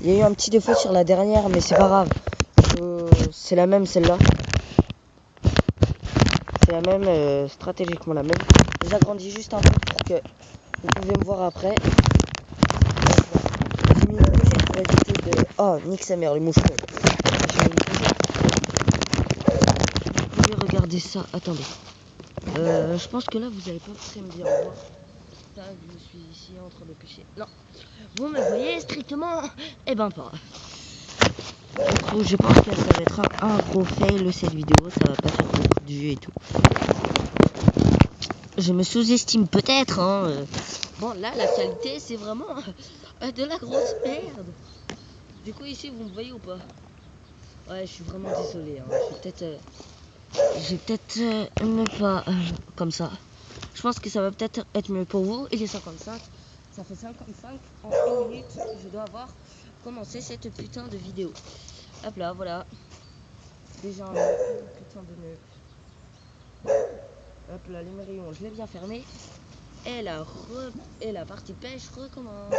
Il y a eu un petit défaut sur la dernière, mais c'est pas grave. C'est la même celle-là. C'est la même, stratégiquement la même. J'agrandis juste un peu pour que vous pouvez me voir après. J'ai mis une pochette pour éviter de... Oh, nique sa mère, les moucherons. J'ai mis une pochette. Vous pouvez regarder ça. Attendez. Je pense que là, vous n'allez pas pouvoir me dire au revoir. Ça, je suis ici en train de pêcher. Non. Vous me voyez strictement... Eh ben pas. Du coup, je pense que ça va être un gros fail cette vidéo. Ça va pas faire beaucoup de vues et tout. Je me sous-estime peut-être, hein. Bon, là, la qualité, c'est vraiment de la grosse merde. Du coup, ici, vous me voyez ou pas? Ouais, je suis vraiment désolé. Hein. Je vais peut-être ne pas comme ça. Je pense que ça va peut-être être mieux pour vous. Il est 55. Ça fait 55 en 1 minute. Je dois avoir commencé cette putain de vidéo. Hop là, voilà. Déjà un putain de nœud. Hop là, les mérillons, je l'ai bien fermé. Et la partie pêche recommence.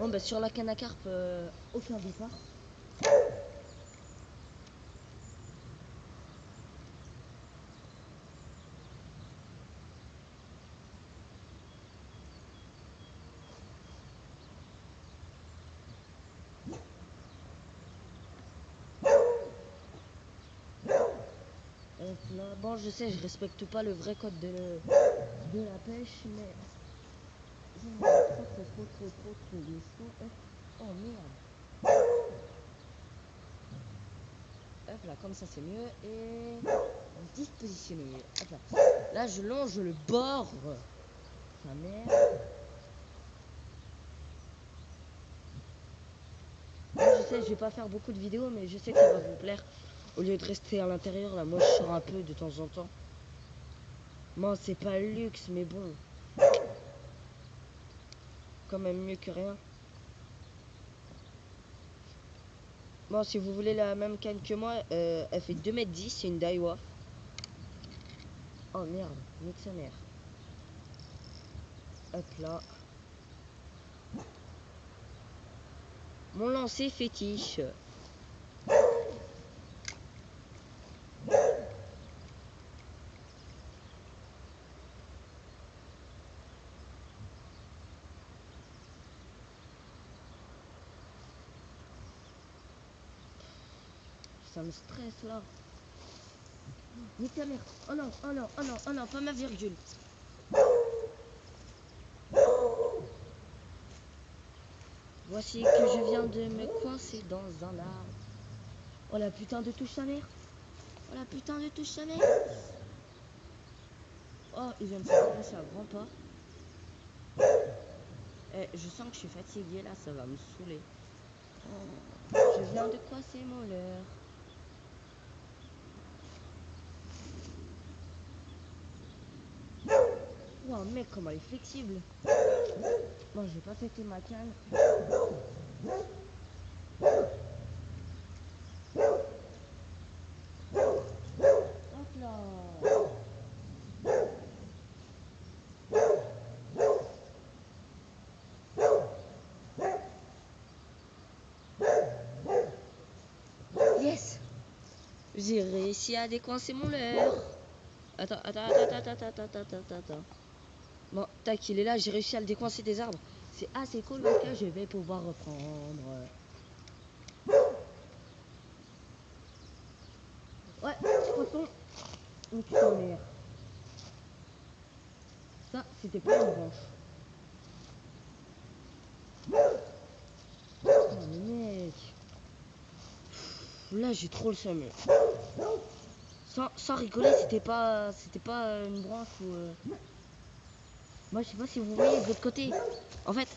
Bon bah sur la canne à carpe, aucun départ. Là, bon je sais, je respecte pas le vrai code de la pêche, mais j'en ai trop de chaud. Oh merde. Hop là, comme ça c'est mieux. Et vous dispositionnez mieux. Hop là. Là je longe le bord. Sa mère. Bon, je sais, je vais pas faire beaucoup de vidéos, mais je sais que ça va vous plaire. Au lieu de rester à l'intérieur, là, moi je sors un peu de temps en temps. Bon, c'est pas le luxe, mais bon. Quand même mieux que rien. Bon, si vous voulez la même canne que moi, elle fait 2,10 m, c'est une Daiwa. Oh merde, nique sa mère. Hop là. Mon lancer fétiche. Ça me stresse là. Nique ta mère. Oh non, oh non, oh non, oh non, pas ma virgule. Voici que je viens de me coincer dans un arbre. Oh la putain de touche sa mère. Oh la putain de touche sa mère. Oh, il vient de se déplacer à grands pas. Eh, je sens que je suis fatigué là, ça va me saouler. Oh, je viens de coincer mon leurre. Wow, mec, comment elle est flexible. Bon, j'ai pas pété ma canne. Hop là. Yes. J'ai réussi à décoincer mon leurre. Attends. Bon, tac, il est là, j'ai réussi à le décoincer des arbres. C'est assez cool parce que je vais pouvoir reprendre. Ouais, poisson. Nique ta mère. Ça, c'était pas une branche. Oh mec. Là, j'ai trop le seum. Sans rigoler, c'était pas une branche ou... Moi, je sais pas si vous voyez de l'autre côté. En fait,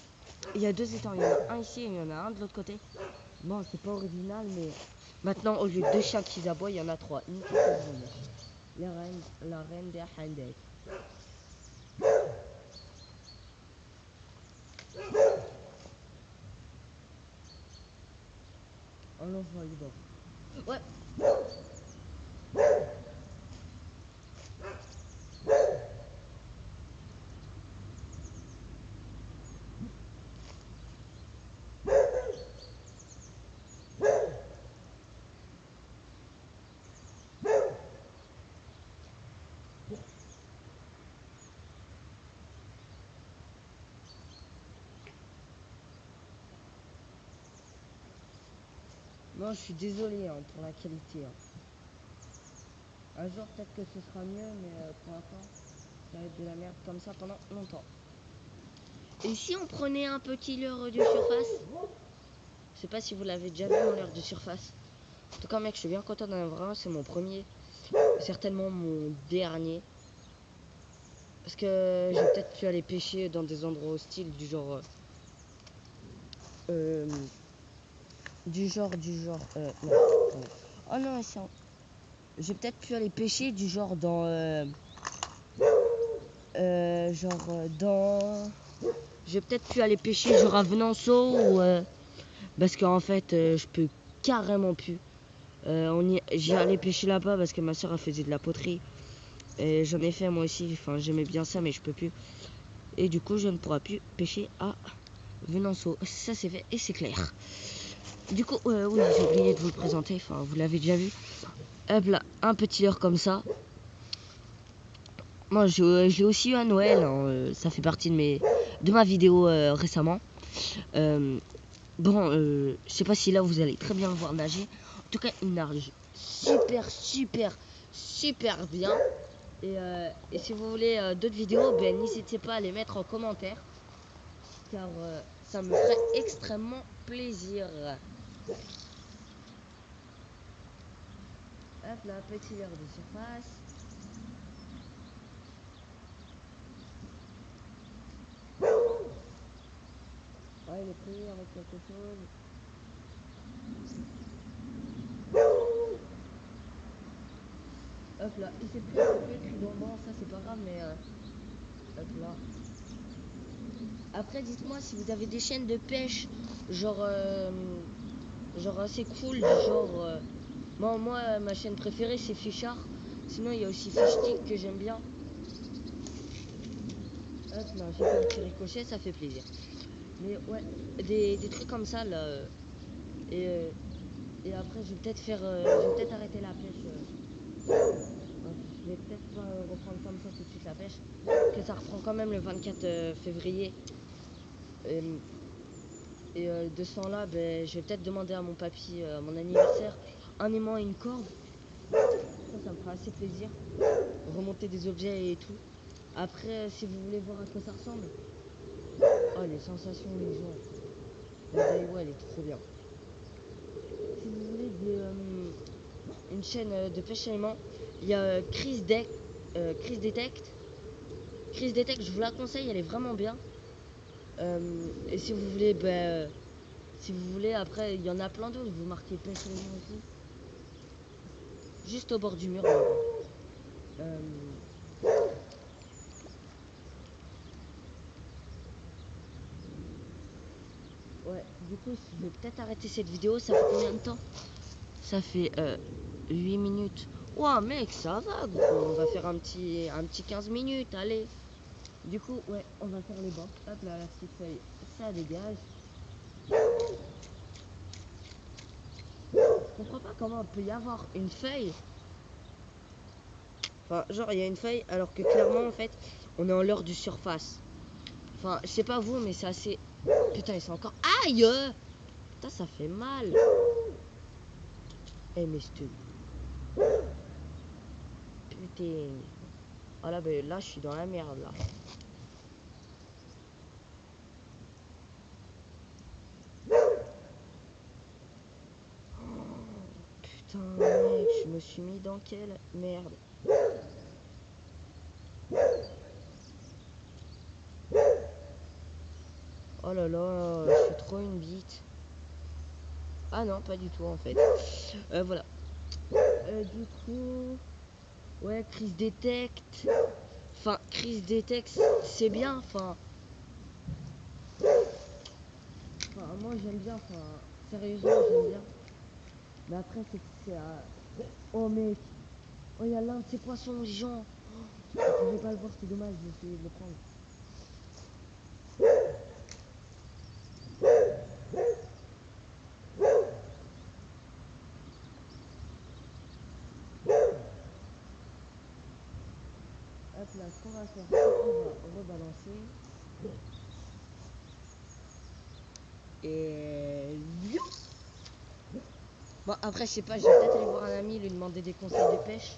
il y a deux étangs. Il y en a un ici et il y en a un de l'autre côté. Bon, c'est pas original, mais... Maintenant, au lieu de 2 chiens qui aboient, il y en a 3. Une petite journée. La reine des Handek. On en voit le bord. Ouais. Non, je suis désolé hein, pour la qualité. Hein. Un jour, peut-être que ce sera mieux, mais pour l'instant, ça va être de la merde comme ça pendant longtemps. Et si on prenait un petit leurre de surface? Je sais pas si vous l'avez déjà vu, mon leurre de surface. En tout cas, mec, je suis bien content d'en avoir un. C'est mon premier. Certainement mon dernier. Parce que j'ai peut-être pu aller pêcher dans des endroits hostiles du genre... non. Oh non, j'ai peut-être pu aller pêcher du genre dans... J'ai peut-être pu aller pêcher genre à Venanceau ou... parce qu'en fait, je peux carrément plus. J'y allais pêcher là-bas parce que ma soeur elle faisait de la poterie. Et j'en ai fait moi aussi. Enfin, j'aimais bien ça, mais je peux plus. Et du coup, je ne pourrai plus pêcher à Venanceau. Ça, c'est fait et c'est clair. Du coup, oui, j'ai oublié de vous le présenter. Enfin, vous l'avez déjà vu. Hop là, un petit leurre comme ça. Moi, je l'ai aussi eu à Noël. Hein, ça fait partie de ma vidéo récemment. Bon, je sais pas si là vous allez très bien le voir nager. En tout cas, il nage super bien. Et si vous voulez d'autres vidéos, ben n'hésitez pas à les mettre en commentaire. Car ça me ferait extrêmement plaisir. Hop là, petit leurre de surface. Ouais, il est pris avec quelque chose. Hop là, il s'est pris un peu écrit dans le banc, ça c'est pas grave, mais hop là. Après, dites-moi si vous avez des chaînes de pêche, genre assez cool, genre... moi, ma chaîne préférée c'est Fichard. Sinon, il y a aussi Fishstick que j'aime bien. Hop là, j'ai fait un petit ricochet, ça fait plaisir. Mais ouais, des trucs comme ça là. Et après, je vais peut-être arrêter la pêche. Je vais peut-être pas reprendre comme ça tout de suite la pêche. Que ça reprend quand même le 24 février. De ce temps-là, ben, je vais peut-être demander à mon papy, à mon anniversaire, un aimant et une corde. Ça me fera assez plaisir. Remonter des objets et tout. Après, si vous voulez voir à quoi ça ressemble. Oh, les sensations, les gens. La Daiwa, elle est trop bien. Si vous voulez une chaîne de pêche à aimant, il y a Chris Detect. Chris Detect, je vous la conseille, elle est vraiment bien. Et si vous voulez, après, il y en a plein d'autres. Vous marquez pêche à aimant et tout. Juste au bord du mur. Euh, ouais, du coup, je vais peut-être arrêter cette vidéo. Ça fait combien de temps? Ça fait 8 minutes. Ouah, mec, ça va, gros. On va faire un petit 15 minutes, allez. Du coup, ouais, on va faire les bancs. Hop là, la petite feuille, ça dégage. Je comprends pas comment il peut y avoir une feuille. Enfin, genre, il y a une feuille, alors que clairement, en fait, on est en leurre de surface. Enfin, je sais pas vous, mais c'est assez... Putain, ils sont encore... Aïe! Putain, ça fait mal. Eh, mais je te... Putain. Ah là, ben, là, je suis dans la merde, là. Putain, mec, je me suis mis dans quelle merde. Oh là là, je suis trop une bite. Ah non, pas du tout, en fait. Voilà. Du coup... Ouais, Chris Detect. Enfin, Chris Detect, c'est bien, moi j'aime bien, sérieusement j'aime bien. Mais après c'est à... Oh mec, oh il y a l'un de ces poissons gens. Je pouvais pas le voir, c'est dommage, j'ai essayé de le prendre. Hop là, ce qu'on va faire, on va rebalancer. Et... Bon, après, je sais pas, je vais peut-être aller voir un ami, lui demander des conseils de pêche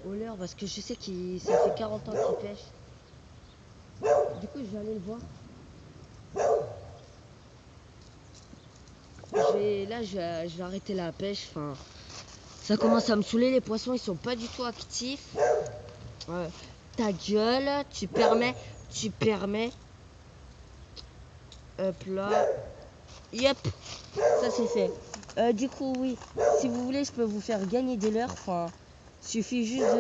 au leurre, parce que je sais qu'il ça fait 40 ans qu'il pêche. Du coup, je vais aller le voir. Je vais arrêter la pêche. Enfin, ça commence à me saouler. Les poissons, ils sont pas du tout actifs. Ouais. Ta gueule, tu permets. Hop là. Yep, ça c'est fait. Du coup, oui, si vous voulez, je peux vous faire gagner des leurres. Enfin, suffit juste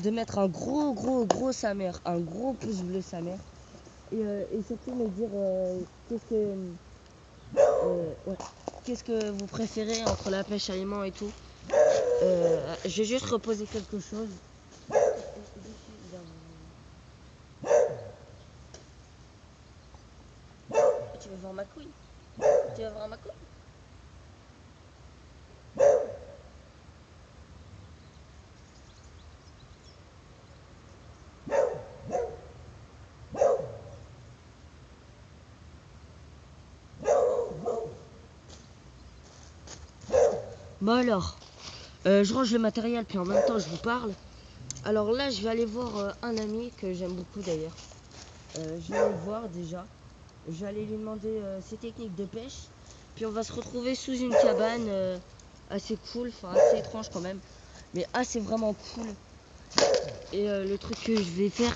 de mettre un gros sa mère, un gros pouce bleu sa mère. Et surtout me dire ouais, qu'est-ce que vous préférez entre la pêche aliment et tout. Je vais juste reposer quelque chose. Tu veux voir ma couille? Tu veux voir ma couille? Bon alors, je range le matériel puis en même temps je vous parle. Alors là, je vais aller voir un ami que j'aime beaucoup d'ailleurs. Je vais aller le voir déjà. Je vais aller lui demander ses techniques de pêche. Puis on va se retrouver sous une cabane assez cool, enfin assez étrange quand même, mais assez vraiment cool. Et le truc que je vais faire,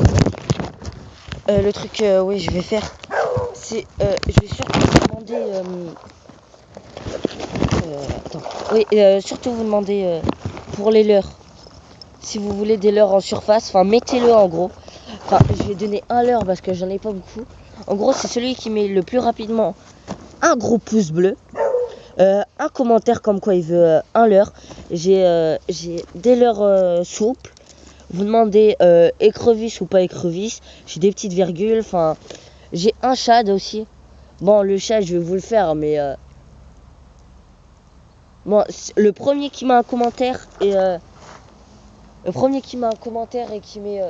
oui, je vais faire, c'est, je vais surtout vous demander, attends, oui, surtout vous demander pour les leurres. Si vous voulez des leurres en surface, enfin mettez-le en gros. Enfin, je vais donner un leurre parce que j'en ai pas beaucoup. En gros, c'est celui qui met le plus rapidement un gros pouce bleu. Un commentaire comme quoi il veut un leurre. J'ai des leurres souples. Vous demandez écrevisse ou pas écrevisse. J'ai des petites virgules. Enfin, j'ai un shad aussi. Bon, le shad, je vais vous le faire, mais bon, le premier qui met un commentaire et qui met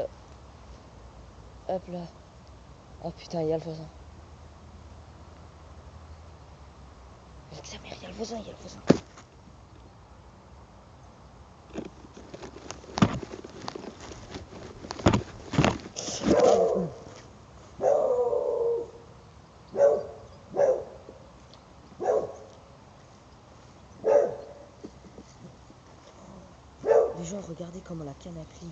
hop là. Oh putain, il y a le voisin. Avec sa mère, il y a le voisin, il y a le voisin. Les gens, regardez comment la canne a pris.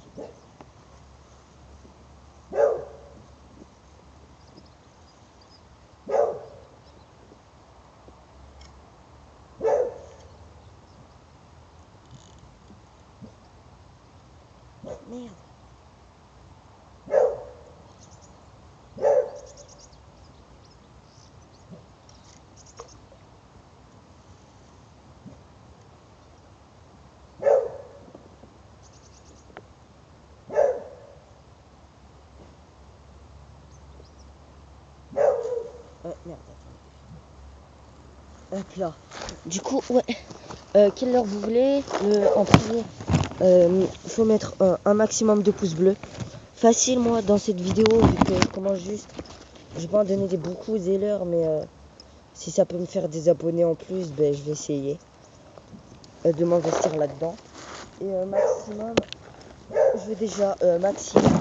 Merde. Merde, attends. Hop là. Du coup, ouais. Quelle heure vous voulez en premier, faut mettre un maximum de pouces bleus. Facile, moi, dans cette vidéo, vu que je commence juste. Je vais pas en donner beaucoup des leurres, mais si ça peut me faire des abonnés en plus, ben, je vais essayer de m'investir là-dedans. Et maximum, je veux déjà maximum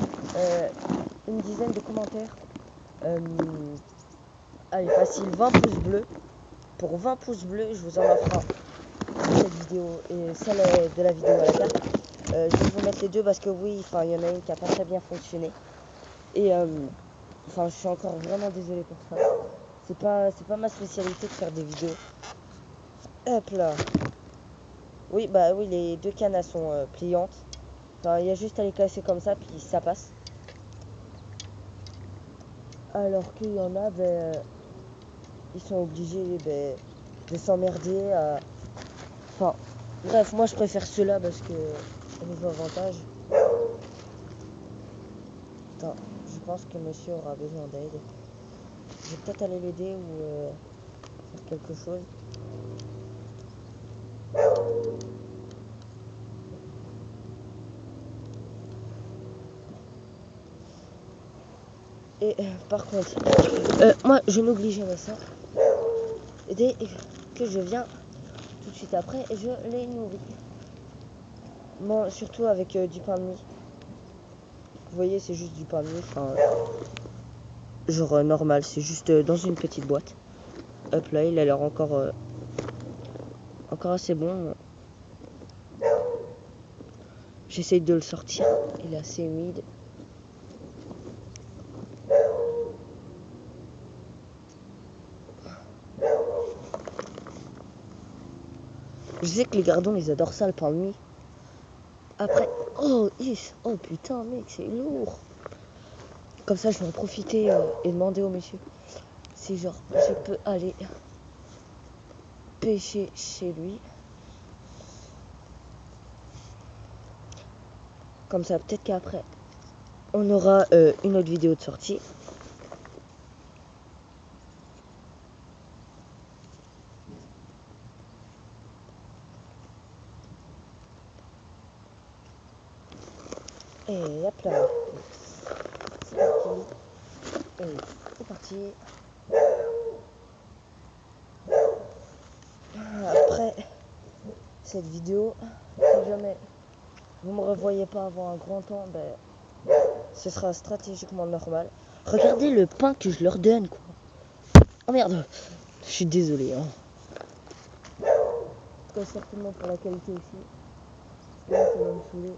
une dizaine de commentaires. Allez, facile, 20 pouces bleus. Pour 20 pouces bleus, je vous en offre un. Cette vidéo et celle de la vidéo à la carte. Je vais vous mettre les deux parce que oui, enfin il y en a une qui a pas très bien fonctionné. Et enfin je suis encore vraiment désolée pour ça. C'est pas ma spécialité de faire des vidéos. Hop là. Oui, bah oui, les deux cannes sont pliantes. Enfin, il y a juste à les casser comme ça puis ça passe. Alors qu'il y en a, ben, ils sont obligés de s'emmerder à... Enfin, bref, moi je préfère ceux-là parce que au niveau avantage. Attends, je pense que monsieur aura besoin d'aide. Je vais peut-être aller l'aider ou faire quelque chose. Et par contre, moi je n'oublie jamais ça. Dès que je viens tout de de suite après, je les nourris. Bon, surtout avec du pain de mie. Vous voyez, c'est juste du pain de mie, enfin, genre normal, c'est juste dans une petite boîte. Hop là, il a l'air encore assez bon. J'essaye de le sortir, il est assez humide. Je sais que les gardons, ils adorent ça, le pain de mie. Après, oh putain, mec, c'est lourd. Comme ça, je vais en profiter et demander au monsieur si, genre, je peux aller pêcher chez lui. Comme ça, peut-être qu'après, on aura une autre vidéo de sortie. Et hop là. C'est parti. Et c'est parti. Après cette vidéo, si jamais vous me revoyez pas avant un grand temps, ben, ce sera stratégiquement normal. Regardez le pain que je leur donne, quoi. Oh merde, je suis désolé. Hein. En tout cas, certainement pour la qualité aussi. Parce que là, ça va me saouler.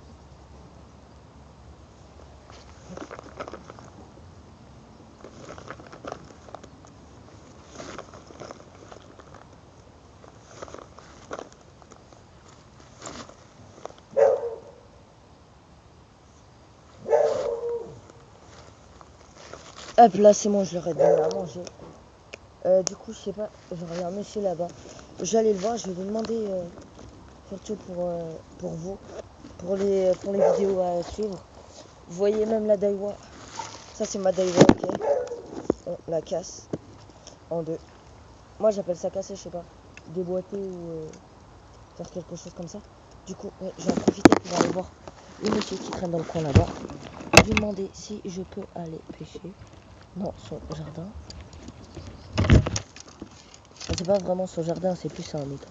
Hop là, c'est bon, je leur ai donné à manger. Du coup, je sais pas, j'aurais un monsieur là-bas. J'allais le voir, je vais lui demander, surtout pour vous, pour les vidéos à suivre. Vous voyez même la Daiwa. Ça, c'est ma Daiwa, ok. On la casse en deux. Moi, j'appelle ça casser, je sais pas. Déboîter ou faire quelque chose comme ça. Du coup, ouais, je vais en profiter pour aller voir le monsieur qui traîne dans le coin là-bas. Lui demander si je peux aller pêcher dans son jardin. C'est pas vraiment son jardin, c'est plus un étang.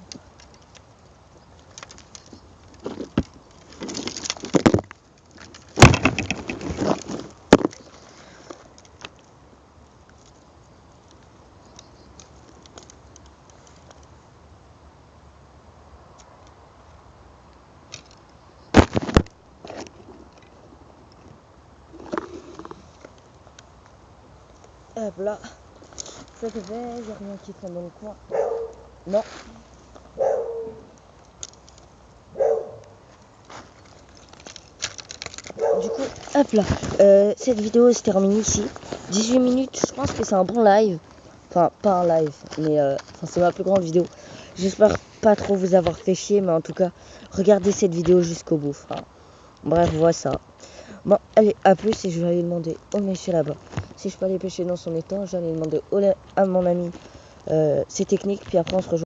Hop là, ça c'est fait, y'a rien qui traîne dans le coin. Non. Du coup, hop là, cette vidéo se termine ici. 18 minutes, je pense que c'est un bon live. Enfin, pas un live, mais c'est ma plus grande vidéo. J'espère pas trop vous avoir fait chier, mais en tout cas, regardez cette vidéo jusqu'au bout. Enfin, bref, voilà ça. Bon, allez, à plus et je vais aller demander au monsieur là-bas si je peux aller pêcher dans son étang. J'allais demander à mon ami ses techniques, puis après on se rejoint.